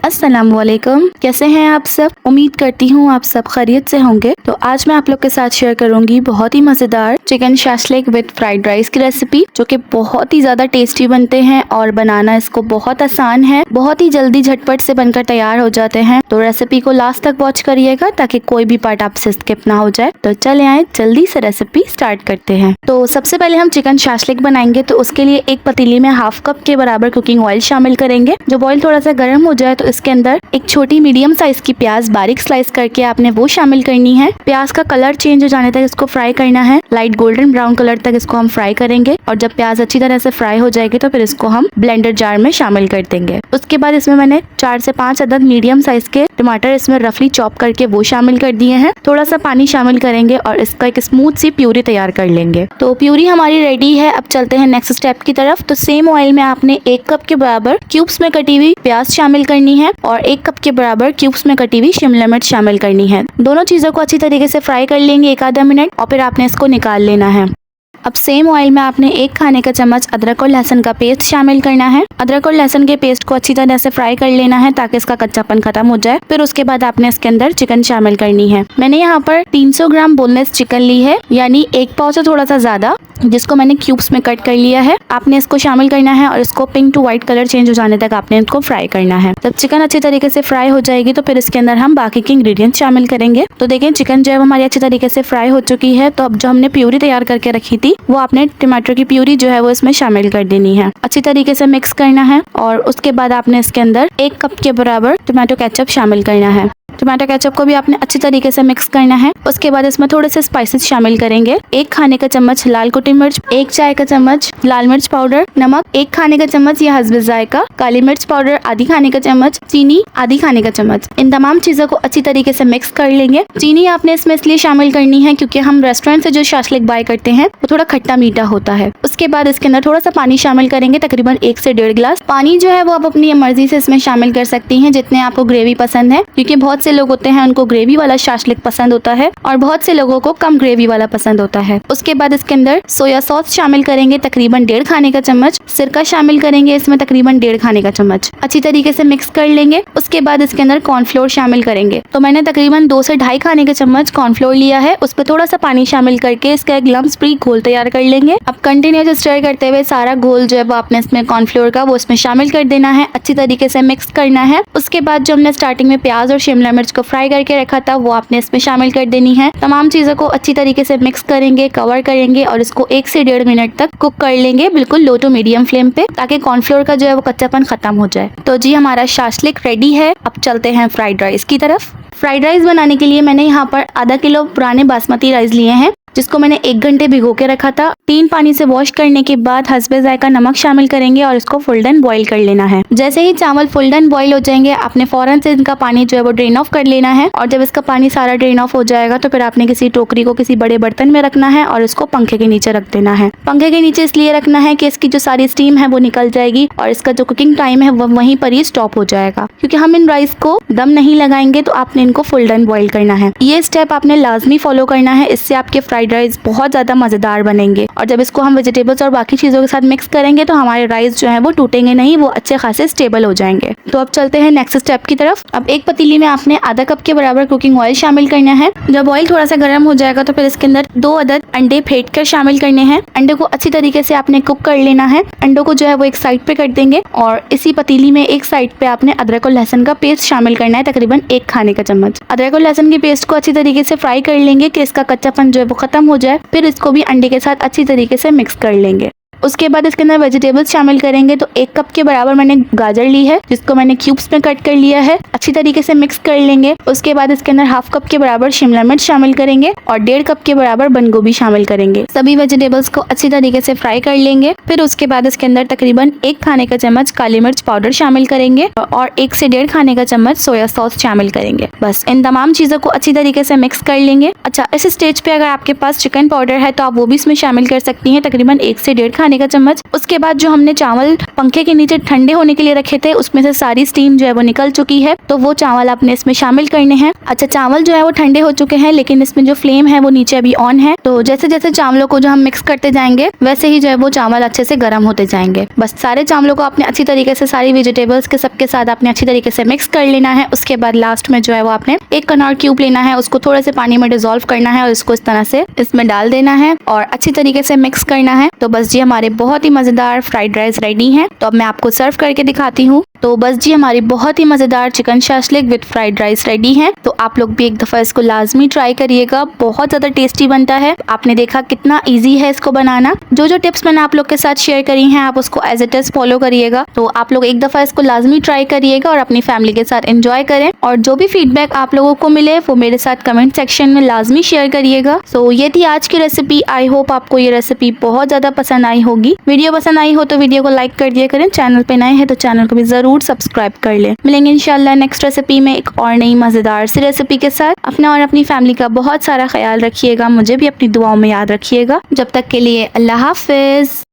अस्सलामुअलैकुम, कैसे हैं आप सब। उम्मीद करती हूँ आप सब खैरियत से होंगे। तो आज मैं आप लोग के साथ शेयर करूंगी बहुत ही मजेदार chicken shashlik with fried rice की रेसिपी, जो कि बहुत ही ज्यादा टेस्टी बनते हैं और बनाना इसको बहुत आसान है। बहुत ही जल्दी झटपट से बनकर तैयार हो जाते हैं। तो रेसिपी को लास्ट तक वॉच करिएगा ताकि कोई भी पार्ट आपसे स्किप ना हो जाए। तो चले आए जल्दी से रेसिपी स्टार्ट करते हैं। तो सबसे पहले हम चिकन शाशलिक बनाएंगे, तो उसके लिए एक पतीली में हाफ कप के बराबर कुकिंग ऑयल शामिल करेंगे। जब ऑयल थोड़ा सा गर्म हो जाए तो इसके अंदर एक छोटी मीडियम साइज की प्याज बारीक स्लाइस करके आपने वो शामिल करनी है। प्याज का कलर चेंज हो जाने तक इसको फ्राई करना है। लाइट गोल्डन ब्राउन कलर तक इसको हम फ्राई करेंगे और जब प्याज अच्छी तरह से फ्राई हो जाएगी तो फिर इसको हम ब्लेंडर जार में शामिल कर देंगे। उसके बाद इसमें मैंने 4 से 5 अदद मीडियम साइज के टमाटर इसमें रफली चॉप करके वो शामिल कर दिए हैं। थोड़ा सा पानी शामिल करेंगे और इसका एक स्मूथ सी प्यूरी तैयार कर लेंगे। तो प्यूरी हमारी रेडी है। अब चलते हैं नेक्स्ट स्टेप की तरफ। तो सेम ऑयल में आपने 1 कप के बराबर क्यूब्स में कटी हुई प्याज शामिल करनी है और 1 कप के बराबर क्यूब्स में कटी हुई शिमला मिर्च शामिल करनी है। दोनों चीजों को अच्छी तरीके से फ्राई कर लेंगे 1 आधा मिनट और फिर आपने इसको निकाल लेना है। अब सेम ऑयल में आपने 1 खाने का चम्मच अदरक और लहसुन का पेस्ट शामिल करना है। अदरक और लहसुन के पेस्ट को अच्छी तरह से फ्राई कर लेना है ताकि इसका कच्चापन खत्म हो जाए। फिर उसके बाद आपने इसके अंदर चिकन शामिल करनी है। मैंने यहाँ पर 300 ग्राम बोनलेस चिकन ली है, यानी 1 पाव से थोड़ा सा ज्यादा, जिसको मैंने क्यूब्स में कट कर लिया है। आपने इसको शामिल करना है और इसको pink to white colour change हो जाने तक आपने इसको फ्राई करना है। जब चिकन अच्छी तरीके से फ्राई हो जाएगी तो फिर इसके अंदर हम बाकी के इंग्रेडिएंट शामिल करेंगे। तो देखें चिकन जो है हमारी अच्छी तरीके से फ्राई हो चुकी है। तो अब जो हमने प्यूरी तैयार करके रखी थी वो आपने टमाटर की प्यूरी जो है वो इसमें शामिल कर देनी है। अच्छी तरीके से मिक्स करना है और उसके बाद आपने इसके अंदर 1 कप के बराबर टमाटो केचप शामिल करना है। टमाटो केचप को भी आपने अच्छी तरीके से मिक्स करना है। उसके बाद इसमें थोड़े से स्पाइसेस शामिल करेंगे। 1 खाने का चम्मच लाल कुटी मिर्च, 1 चाय का चम्मच लाल मिर्च पाउडर, नमक 1 खाने का चम्मच या हस्बे जायका, काली मिर्च पाउडर आधी खाने का चम्मच, चीनी आधी खाने का चम्मच। इन तमाम चीजों को अच्छी तरीके से मिक्स कर लेंगे। चीनी आपने इसमें इसलिए शामिल करनी है क्योंकि हम रेस्टोरेंट से जो शाशलिक बाय करते हैं वो थोड़ा खट्टा मीठा होता है। उसके बाद इसके अंदर थोड़ा सा पानी शामिल करेंगे, तकरीबन 1 से 1.5 गिलास। पानी जो है वो आप अपनी मर्जी से इसमें शामिल कर सकती हैं जितने आपको ग्रेवी पसंद है, क्योंकि बहुत से लोग होते हैं उनको ग्रेवी वाला शाशलिक पसंद होता है और बहुत से लोगों को कम ग्रेवी वाला पसंद होता है। उसके बाद इसके अंदर सोया सॉस शामिल करेंगे, तकरीबन 1.5 खाने का चम्मच। सिरका शामिल करेंगे इसमें तकरीबन 1.5 खाने का चम्मच। अच्छी तरीके से मिक्स कर लेंगे। उसके बाद इसके अंदर कॉर्नफ्लोर शामिल करेंगे। तो मैंने तकरीबन 2 से 2.5 खाने का चम्मच कॉर्नफ्लोर लिया है। उस पर थोड़ा सा पानी शामिल करके इसका एक लम्स फ्री घोल तैयार कर लेंगे। अब कंटिन्यूअस स्टर करते हुए सारा घोल जो है वो आपने इसमें कॉर्नफ्लोर का वो इसमें शामिल कर देना है। अच्छी तरीके से मिक्स करना है। उसके बाद जो हमने स्टार्टिंग में प्याज और शिमला मिर्च को फ्राई करके रखा था वो आपने इसमें शामिल कर देनी है। तमाम चीजों को अच्छी तरीके से मिक्स करेंगे, कवर करेंगे और इसको 1 से 1.5 मिनट तक कुक कर लेंगे, बिल्कुल लो टू मीडियम फ्लेम पे, ताकि कॉर्नफ्लोर का जो है वो कच्चापन खत्म हो जाए। तो जी हमारा शाशलिक रेडी है। अब चलते हैं फ्राइड राइस की तरफ। फ्राइड राइस बनाने के लिए मैंने यहाँ पर आधा किलो पुराने बासमती राइस लिए हैं, जिसको मैंने 1 घंटे भिगो के रखा था। 3 पानी से वॉश करने के बाद हस्बे जायका नमक शामिल करेंगे और इसको फुल डन बॉईल कर लेना है। जैसे ही चावल फुल डन बॉईल हो जाएंगे आपने फौरन से इनका पानी जो है वो ड्रेन ऑफ कर लेना है और जब इसका पानी सारा ड्रेन ऑफ हो जाएगा तो फिर आपने किसी टोकरी को किसी बड़े बर्तन में रखना है और इसको पंखे के नीचे रख देना है। पंखे के नीचे इसलिए रखना है कि इसकी जो सारी स्टीम है वो निकल जाएगी और इसका जो कुकिंग टाइम है वो वहीं पर ही स्टॉप हो जाएगा, क्योंकि हम इन राइस को दम नहीं लगाएंगे। तो आपने इनको फुल डन बॉईल करना है। ये स्टेप आपने लाजमी फॉलो करना है, इससे आपके फ्राइड राइस बहुत ज्यादा मजेदार बनेंगे। और जब इसको हम वेजिटेबल्स और बाकी चीजों के साथ मिक्स करेंगे तो हमारे राइस जो है वो टूटेंगे नहीं, वो अच्छे खासे स्टेबल हो जाएंगे। तो अब चलते हैं नेक्स्ट स्टेप की तरफ। अब एक पतीली में आपने आधा कप के बराबर कुकिंग ऑयल शामिल करना है। जब ऑयल थोड़ा सा गर्म हो जाएगा तो फिर इसके अंदर 2 अदद अंडे फेंट कर शामिल करने हैं। अंडे को अच्छी तरीके से आपने कुक कर लेना है। अंडों को जो है वो एक साइड पे कर देंगे और इसी पतीली में एक साइड पे आपने अदरक और लहसुन का पेस्ट शामिल करना है, तकरीबन 1 खाने का चम्मच। अदरक और लहसुन की पेस्ट को अच्छी तरीके से फ्राई कर लेंगे कि इसका कच्चापन जो है वो खत्म हो जाए। फिर इसको भी अंडे के साथ अच्छी तरीके से मिक्स कर लेंगे। उसके बाद इसके अंदर वेजिटेबल्स शामिल करेंगे। तो 1 कप के बराबर मैंने गाजर ली है, जिसको मैंने क्यूब्स में कट कर लिया है। अच्छी तरीके से मिक्स कर लेंगे। उसके बाद इसके अंदर हाफ कप के बराबर शिमला मिर्च शामिल करेंगे और 1.5 कप के बराबर बंद गोभी शामिल करेंगे। सभी वेजिटेबल्स को अच्छी तरीके से फ्राई कर लेंगे। फिर उसके बाद इसके अंदर तकरीबन 1 खाने का चम्मच काली मिर्च पाउडर शामिल करेंगे और 1 से 1.5 खाने का चम्मच सोया सॉस शामिल करेंगे। बस इन तमाम चीजों को अच्छी तरीके से मिक्स कर लेंगे। अच्छा, इस स्टेज पे अगर आपके पास चिकन पाउडर है तो आप वो भी इसमें शामिल कर सकती हैं, तकरीबन 1 से 1.5 खाने का चम्मच। उसके बाद जो हमने चावल पंखे के नीचे ठंडे होने के लिए रखे थे उसमें से सारी स्टीम जो है वो निकल चुकी है, तो वो चावल आपने इसमें शामिल करने हैं। अच्छा, चावल जो है वो ठंडे हो चुके हैं लेकिन इसमें जो फ्लेम है वो नीचे अभी ऑन है, तो जैसे जैसे चावलों को जो हम मिक्स करते जाएंगे वैसे ही जो है वो चावल अच्छे से गर्म होते जाएंगे। बस सारे चावलों को आपने अच्छी तरीके से सारी वेजिटेबल्स के सबके साथ आपने अच्छी तरीके से मिक्स कर लेना है। उसके बाद लास्ट में जो है वो आपने एक कनौर क्यूब लेना है, उसको थोड़े से पानी में डिसॉल्व करना है और इसको इस तरह से इसमें डाल देना है और अच्छी तरीके से मिक्स करना है। तो बस जी हमारे बहुत ही मजेदार फ्राइड राइस रेडी हैं। तो अब मैं आपको सर्व करके दिखाती हूँ। तो बस जी हमारी बहुत ही मजेदार chicken shashlik with fried rice ready है। तो आप लोग भी एक दफा इसको लाजमी ट्राई करिएगा, बहुत ज्यादा टेस्टी बनता है। आपने देखा कितना इजी है इसको बनाना। जो जो टिप्स मैंने आप लोग के साथ शेयर करी हैं आप उसको एज इट इज फॉलो करिएगा। तो आप लोग एक दफा इसको लाजमी ट्राई करिएगा और अपनी फैमिली के साथ एंजॉय करें। और जो भी फीडबैक आप लोगों को मिले वो मेरे साथ कमेंट सेक्शन में लाजमी शेयर करिएगा। सो ये थी आज की रेसिपी। आई होप आपको ये रेसिपी बहुत ज्यादा पसंद आई होगी। वीडियो पसंद आई हो तो वीडियो को लाइक कर दिया करें। चैनल पे नए हैं तो चैनल को भी जरूर सब्सक्राइब कर ले। मिलेंगे इंशाल्लाह नेक्स्ट रेसिपी में एक और नई मजेदार सी रेसिपी के साथ। अपना और अपनी फैमिली का बहुत सारा ख्याल रखिएगा, मुझे भी अपनी दुआओं में याद रखिएगा। जब तक के लिए अल्लाह हाफिज।